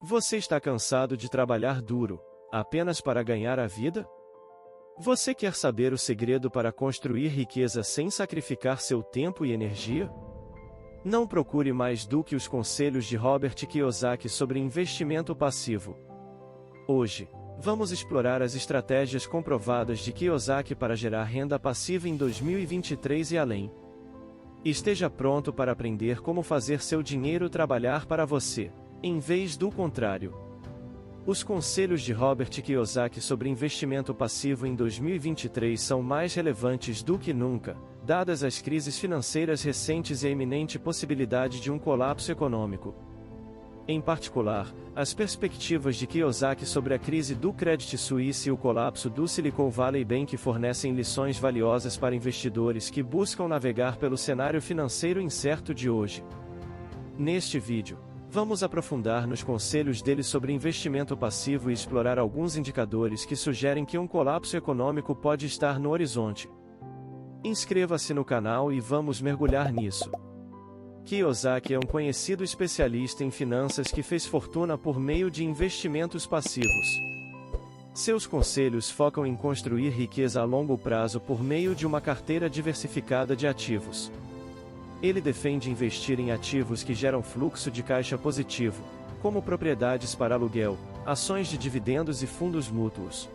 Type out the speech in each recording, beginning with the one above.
Você está cansado de trabalhar duro, apenas para ganhar a vida? Você quer saber o segredo para construir riqueza sem sacrificar seu tempo e energia? Não procure mais do que os conselhos de Robert Kiyosaki sobre investimento passivo. Hoje, vamos explorar as estratégias comprovadas de Kiyosaki para gerar renda passiva em 2023 e além. Esteja pronto para aprender como fazer seu dinheiro trabalhar para você, em vez do contrário. Os conselhos de Robert Kiyosaki sobre investimento passivo em 2023 são mais relevantes do que nunca, dadas as crises financeiras recentes e a iminente possibilidade de um colapso econômico. Em particular, as perspectivas de Kiyosaki sobre a crise do Credit Suisse e o colapso do Silicon Valley Bank fornecem lições valiosas para investidores que buscam navegar pelo cenário financeiro incerto de hoje. Neste vídeo, vamos aprofundar nos conselhos dele sobre investimento passivo e explorar alguns indicadores que sugerem que um colapso econômico pode estar no horizonte. Inscreva-se no canal e vamos mergulhar nisso. Kiyosaki é um conhecido especialista em finanças que fez fortuna por meio de investimentos passivos. Seus conselhos focam em construir riqueza a longo prazo por meio de uma carteira diversificada de ativos. Ele defende investir em ativos que geram fluxo de caixa positivo, como propriedades para aluguel, ações de dividendos e fundos mútuos.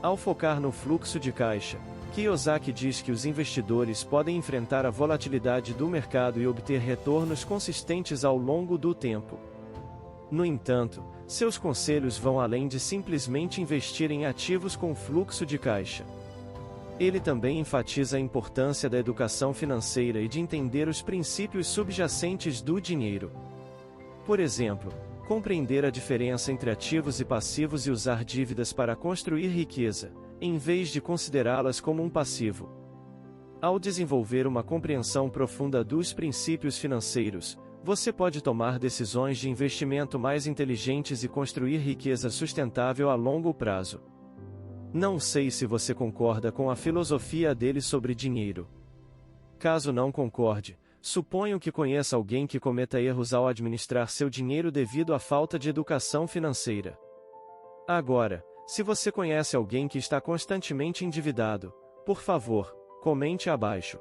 Ao focar no fluxo de caixa, Kiyosaki diz que os investidores podem enfrentar a volatilidade do mercado e obter retornos consistentes ao longo do tempo. No entanto, seus conselhos vão além de simplesmente investir em ativos com fluxo de caixa. Ele também enfatiza a importância da educação financeira e de entender os princípios subjacentes do dinheiro. Por exemplo, compreender a diferença entre ativos e passivos e usar dívidas para construir riqueza, em vez de considerá-las como um passivo. Ao desenvolver uma compreensão profunda dos princípios financeiros, você pode tomar decisões de investimento mais inteligentes e construir riqueza sustentável a longo prazo. Não sei se você concorda com a filosofia dele sobre dinheiro. Caso não concorde, suponho que conheça alguém que cometa erros ao administrar seu dinheiro devido à falta de educação financeira. Agora, se você conhece alguém que está constantemente endividado, por favor, comente abaixo.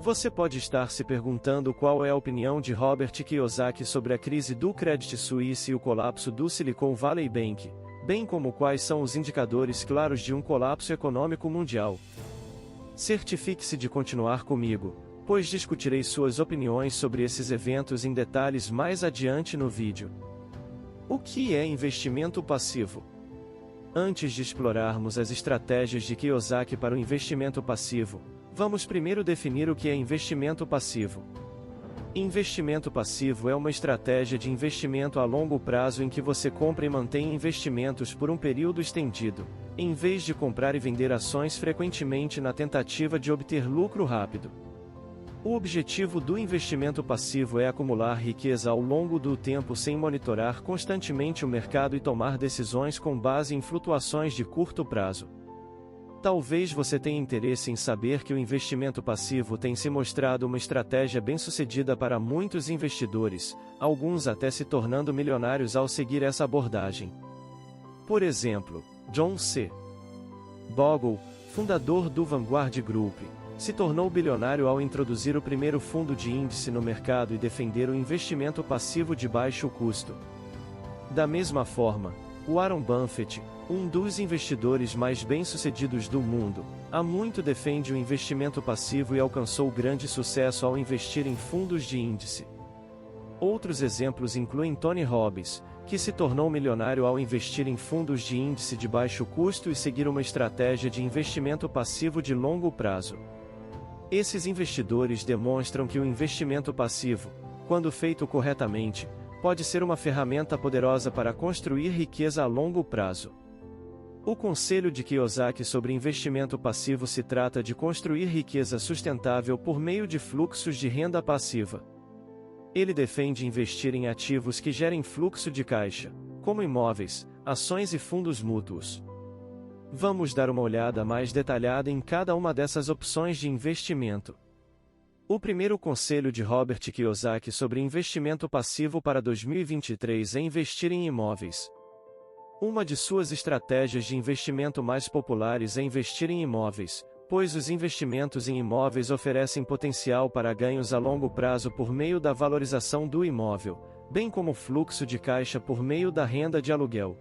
Você pode estar se perguntando qual é a opinião de Robert Kiyosaki sobre a crise do Credit Suisse e o colapso do Silicon Valley Bank, bem como quais são os indicadores claros de um colapso econômico mundial. Certifique-se de continuar comigo, pois discutirei suas opiniões sobre esses eventos em detalhes mais adiante no vídeo. O que é investimento passivo? Antes de explorarmos as estratégias de Kiyosaki para o investimento passivo, vamos primeiro definir o que é investimento passivo. Investimento passivo é uma estratégia de investimento a longo prazo em que você compra e mantém investimentos por um período estendido, em vez de comprar e vender ações frequentemente na tentativa de obter lucro rápido. O objetivo do investimento passivo é acumular riqueza ao longo do tempo sem monitorar constantemente o mercado e tomar decisões com base em flutuações de curto prazo. Talvez você tenha interesse em saber que o investimento passivo tem se mostrado uma estratégia bem-sucedida para muitos investidores, alguns até se tornando milionários ao seguir essa abordagem. Por exemplo, John C. Bogle, fundador do Vanguard Group, se tornou bilionário ao introduzir o primeiro fundo de índice no mercado e defender o investimento passivo de baixo custo. Da mesma forma, Warren Buffett, um dos investidores mais bem-sucedidos do mundo, há muito defende o investimento passivo e alcançou grande sucesso ao investir em fundos de índice. Outros exemplos incluem Tony Robbins, que se tornou milionário ao investir em fundos de índice de baixo custo e seguir uma estratégia de investimento passivo de longo prazo. Esses investidores demonstram que o investimento passivo, quando feito corretamente, pode ser uma ferramenta poderosa para construir riqueza a longo prazo. O conselho de Kiyosaki sobre investimento passivo se trata de construir riqueza sustentável por meio de fluxos de renda passiva. Ele defende investir em ativos que gerem fluxo de caixa, como imóveis, ações e fundos mútuos. Vamos dar uma olhada mais detalhada em cada uma dessas opções de investimento. O primeiro conselho de Robert Kiyosaki sobre investimento passivo para 2023 é investir em imóveis. Uma de suas estratégias de investimento mais populares é investir em imóveis, pois os investimentos em imóveis oferecem potencial para ganhos a longo prazo por meio da valorização do imóvel, bem como fluxo de caixa por meio da renda de aluguel.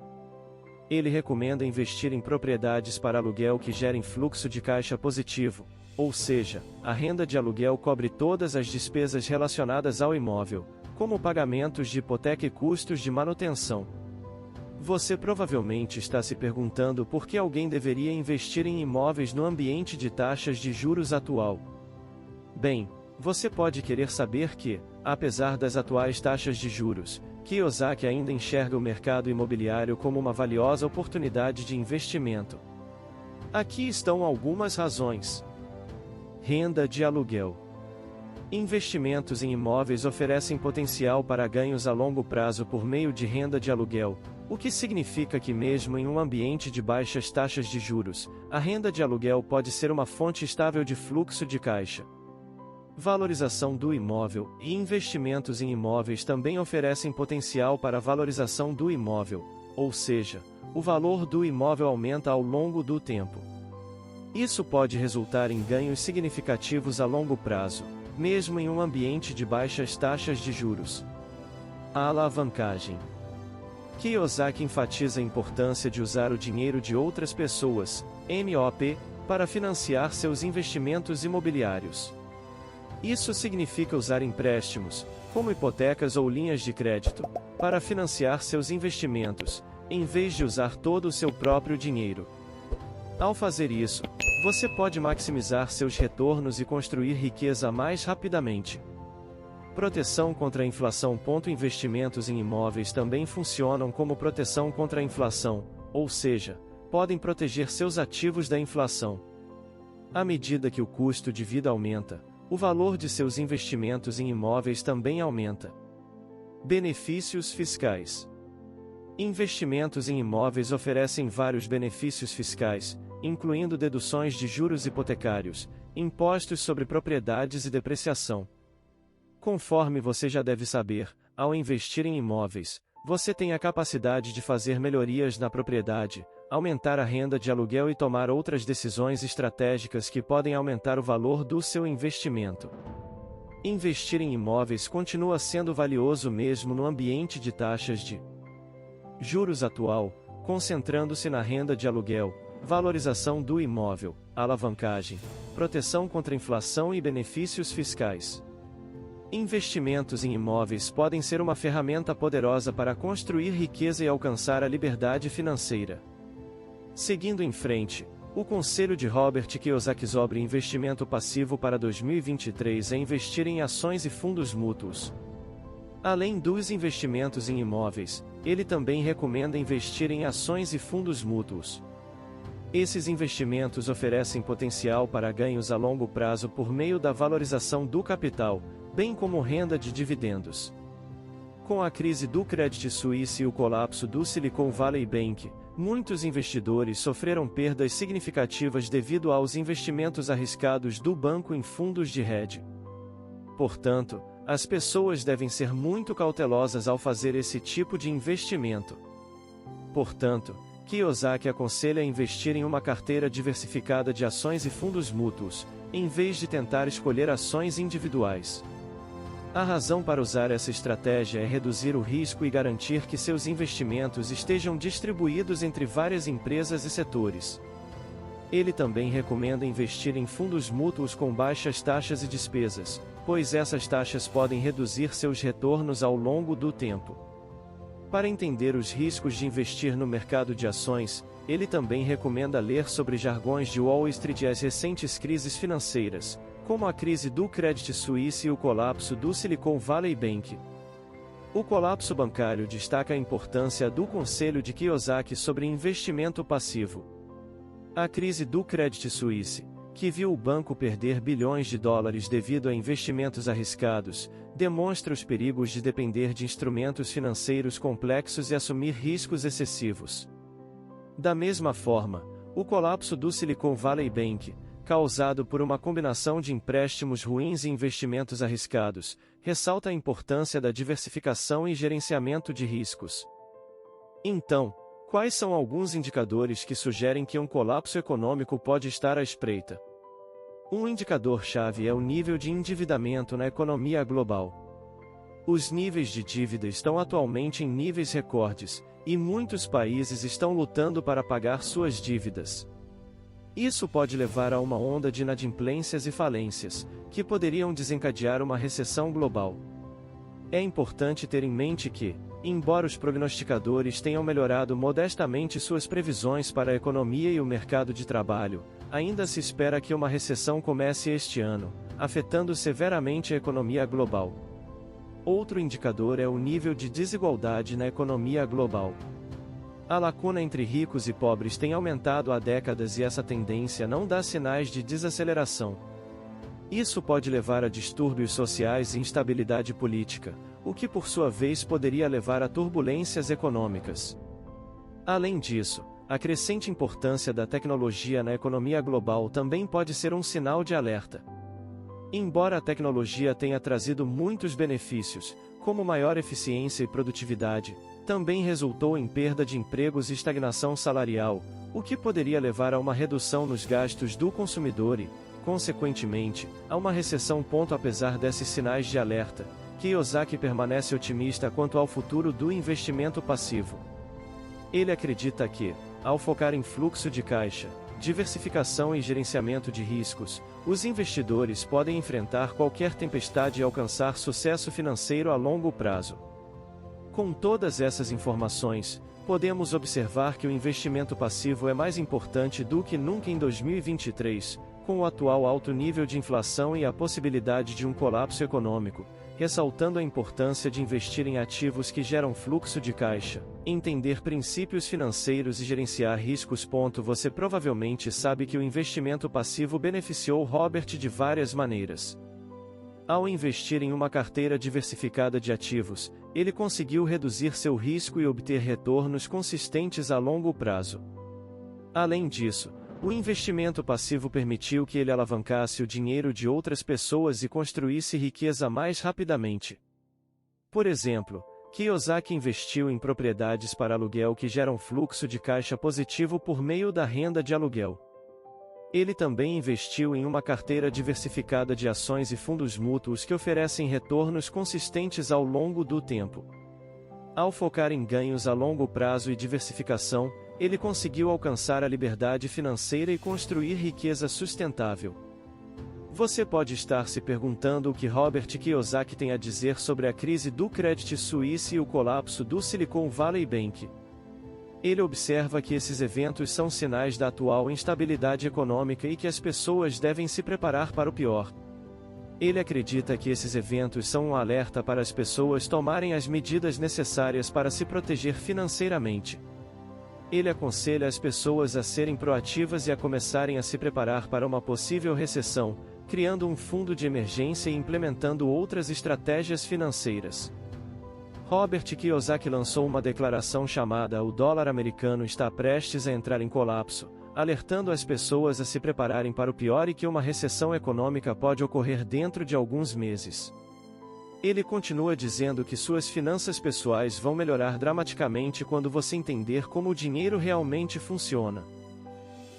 Ele recomenda investir em propriedades para aluguel que gerem fluxo de caixa positivo, ou seja, a renda de aluguel cobre todas as despesas relacionadas ao imóvel, como pagamentos de hipoteca e custos de manutenção. Você provavelmente está se perguntando por que alguém deveria investir em imóveis no ambiente de taxas de juros atual. Bem, você pode querer saber que, apesar das atuais taxas de juros, Kiyosaki ainda enxerga o mercado imobiliário como uma valiosa oportunidade de investimento. Aqui estão algumas razões. Renda de aluguel. Investimentos em imóveis oferecem potencial para ganhos a longo prazo por meio de renda de aluguel, o que significa que mesmo em um ambiente de baixas taxas de juros, a renda de aluguel pode ser uma fonte estável de fluxo de caixa. Valorização do imóvel e investimentos em imóveis também oferecem potencial para a valorização do imóvel, ou seja, o valor do imóvel aumenta ao longo do tempo. Isso pode resultar em ganhos significativos a longo prazo, mesmo em um ambiente de baixas taxas de juros. A alavancagem. Kiyosaki enfatiza a importância de usar o dinheiro de outras pessoas, MOP, para financiar seus investimentos imobiliários. Isso significa usar empréstimos, como hipotecas ou linhas de crédito, para financiar seus investimentos, em vez de usar todo o seu próprio dinheiro. Ao fazer isso, você pode maximizar seus retornos e construir riqueza mais rapidamente. Proteção contra a inflação. Investimentos em imóveis também funcionam como proteção contra a inflação, ou seja, podem proteger seus ativos da inflação. À medida que o custo de vida aumenta, o valor de seus investimentos em imóveis também aumenta. Benefícios fiscais. Investimentos em imóveis oferecem vários benefícios fiscais, incluindo deduções de juros hipotecários, impostos sobre propriedades e depreciação. Conforme você já deve saber, ao investir em imóveis, você tem a capacidade de fazer melhorias na propriedade, aumentar a renda de aluguel e tomar outras decisões estratégicas que podem aumentar o valor do seu investimento. Investir em imóveis continua sendo valioso mesmo no ambiente de taxas de juros atual, concentrando-se na renda de aluguel, valorização do imóvel, alavancagem, proteção contra a inflação e benefícios fiscais. Investimentos em imóveis podem ser uma ferramenta poderosa para construir riqueza e alcançar a liberdade financeira. Seguindo em frente, o conselho de Robert Kiyosaki sobre investimento passivo para 2023 é investir em ações e fundos mútuos. Além dos investimentos em imóveis, ele também recomenda investir em ações e fundos mútuos. Esses investimentos oferecem potencial para ganhos a longo prazo por meio da valorização do capital, bem como renda de dividendos. Com a crise do Credit Suisse e o colapso do Silicon Valley Bank, muitos investidores sofreram perdas significativas devido aos investimentos arriscados do banco em fundos de hedge. Portanto, as pessoas devem ser muito cautelosas ao fazer esse tipo de investimento. Portanto, Kiyosaki aconselha investir em uma carteira diversificada de ações e fundos mútuos, em vez de tentar escolher ações individuais. A razão para usar essa estratégia é reduzir o risco e garantir que seus investimentos estejam distribuídos entre várias empresas e setores. Ele também recomenda investir em fundos mútuos com baixas taxas e despesas, pois essas taxas podem reduzir seus retornos ao longo do tempo. Para entender os riscos de investir no mercado de ações, ele também recomenda ler sobre jargões de Wall Street e as recentes crises financeiras, como a crise do Credit Suisse e o colapso do Silicon Valley Bank. O colapso bancário destaca a importância do conselho de Kiyosaki sobre investimento passivo. A crise do Credit Suisse, que viu o banco perder bilhões de dólares devido a investimentos arriscados, demonstra os perigos de depender de instrumentos financeiros complexos e assumir riscos excessivos. Da mesma forma, o colapso do Silicon Valley Bank causado por uma combinação de empréstimos ruins e investimentos arriscados, ressalta a importância da diversificação e gerenciamento de riscos. Então, quais são alguns indicadores que sugerem que um colapso econômico pode estar à espreita? Um indicador-chave é o nível de endividamento na economia global. Os níveis de dívida estão atualmente em níveis recordes, e muitos países estão lutando para pagar suas dívidas. Isso pode levar a uma onda de inadimplências e falências, que poderiam desencadear uma recessão global. É importante ter em mente que, embora os prognosticadores tenham melhorado modestamente suas previsões para a economia e o mercado de trabalho, ainda se espera que uma recessão comece este ano, afetando severamente a economia global. Outro indicador é o nível de desigualdade na economia global. A lacuna entre ricos e pobres tem aumentado há décadas e essa tendência não dá sinais de desaceleração. Isso pode levar a distúrbios sociais e instabilidade política, o que por sua vez poderia levar a turbulências econômicas. Além disso, a crescente importância da tecnologia na economia global também pode ser um sinal de alerta. Embora a tecnologia tenha trazido muitos benefícios, como maior eficiência e produtividade, também resultou em perda de empregos e estagnação salarial, o que poderia levar a uma redução nos gastos do consumidor e, consequentemente, a uma recessão. Apesar desses sinais de alerta, Kiyosaki permanece otimista quanto ao futuro do investimento passivo. Ele acredita que, ao focar em fluxo de caixa, diversificação e gerenciamento de riscos, os investidores podem enfrentar qualquer tempestade e alcançar sucesso financeiro a longo prazo. Com todas essas informações, podemos observar que o investimento passivo é mais importante do que nunca em 2023, com o atual alto nível de inflação e a possibilidade de um colapso econômico, ressaltando a importância de investir em ativos que geram fluxo de caixa, entender princípios financeiros e gerenciar riscos. Você provavelmente sabe que o investimento passivo beneficiou Robert de várias maneiras. Ao investir em uma carteira diversificada de ativos, ele conseguiu reduzir seu risco e obter retornos consistentes a longo prazo. Além disso, o investimento passivo permitiu que ele alavancasse o dinheiro de outras pessoas e construísse riqueza mais rapidamente. Por exemplo, Kiyosaki investiu em propriedades para aluguel que geram fluxo de caixa positivo por meio da renda de aluguel. Ele também investiu em uma carteira diversificada de ações e fundos mútuos que oferecem retornos consistentes ao longo do tempo. Ao focar em ganhos a longo prazo e diversificação, ele conseguiu alcançar a liberdade financeira e construir riqueza sustentável. Você pode estar se perguntando o que Robert Kiyosaki tem a dizer sobre a crise do Credit Suisse e o colapso do Silicon Valley Bank. Ele observa que esses eventos são sinais da atual instabilidade econômica e que as pessoas devem se preparar para o pior. Ele acredita que esses eventos são um alerta para as pessoas tomarem as medidas necessárias para se proteger financeiramente. Ele aconselha as pessoas a serem proativas e a começarem a se preparar para uma possível recessão, criando um fundo de emergência e implementando outras estratégias financeiras. Robert Kiyosaki lançou uma declaração chamada "O dólar americano está prestes a entrar em colapso", alertando as pessoas a se prepararem para o pior e que uma recessão econômica pode ocorrer dentro de alguns meses. Ele continua dizendo que suas finanças pessoais vão melhorar dramaticamente quando você entender como o dinheiro realmente funciona.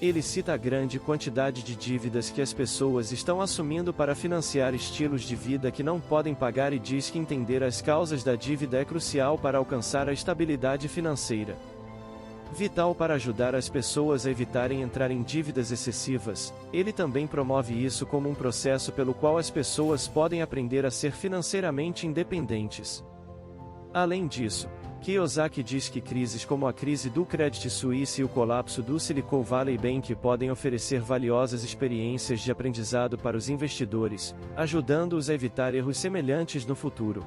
Ele cita a grande quantidade de dívidas que as pessoas estão assumindo para financiar estilos de vida que não podem pagar e diz que entender as causas da dívida é crucial para alcançar a estabilidade financeira. Vital para ajudar as pessoas a evitarem entrar em dívidas excessivas, ele também promove isso como um processo pelo qual as pessoas podem aprender a ser financeiramente independentes. Além disso, Kiyosaki diz que crises como a crise do Credit Suisse e o colapso do Silicon Valley Bank podem oferecer valiosas experiências de aprendizado para os investidores, ajudando-os a evitar erros semelhantes no futuro.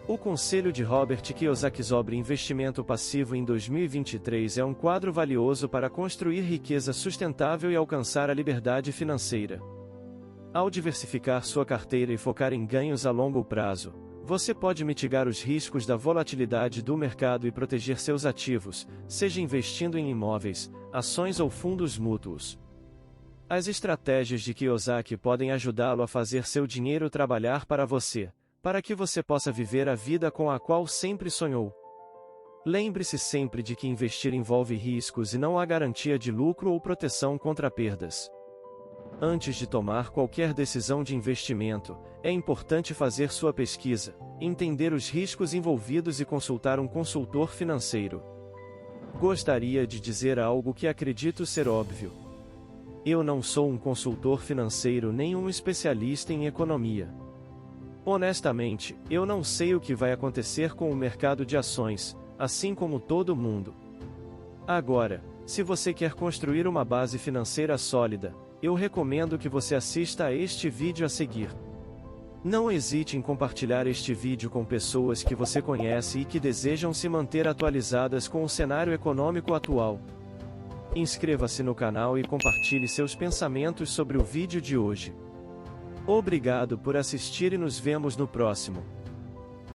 O conselho de Robert Kiyosaki sobre investimento passivo em 2023 é um quadro valioso para construir riqueza sustentável e alcançar a liberdade financeira. Ao diversificar sua carteira e focar em ganhos a longo prazo, você pode mitigar os riscos da volatilidade do mercado e proteger seus ativos, seja investindo em imóveis, ações ou fundos mútuos. As estratégias de Kiyosaki podem ajudá-lo a fazer seu dinheiro trabalhar para você, para que você possa viver a vida com a qual sempre sonhou. Lembre-se sempre de que investir envolve riscos e não há garantia de lucro ou proteção contra perdas. Antes de tomar qualquer decisão de investimento, é importante fazer sua pesquisa, entender os riscos envolvidos e consultar um consultor financeiro. Gostaria de dizer algo que acredito ser óbvio. Eu não sou um consultor financeiro nem um especialista em economia. Honestamente, eu não sei o que vai acontecer com o mercado de ações, assim como todo mundo. Agora, se você quer construir uma base financeira sólida, eu recomendo que você assista a este vídeo a seguir. Não hesite em compartilhar este vídeo com pessoas que você conhece e que desejam se manter atualizadas com o cenário econômico atual. Inscreva-se no canal e compartilhe seus pensamentos sobre o vídeo de hoje. Obrigado por assistir e nos vemos no próximo.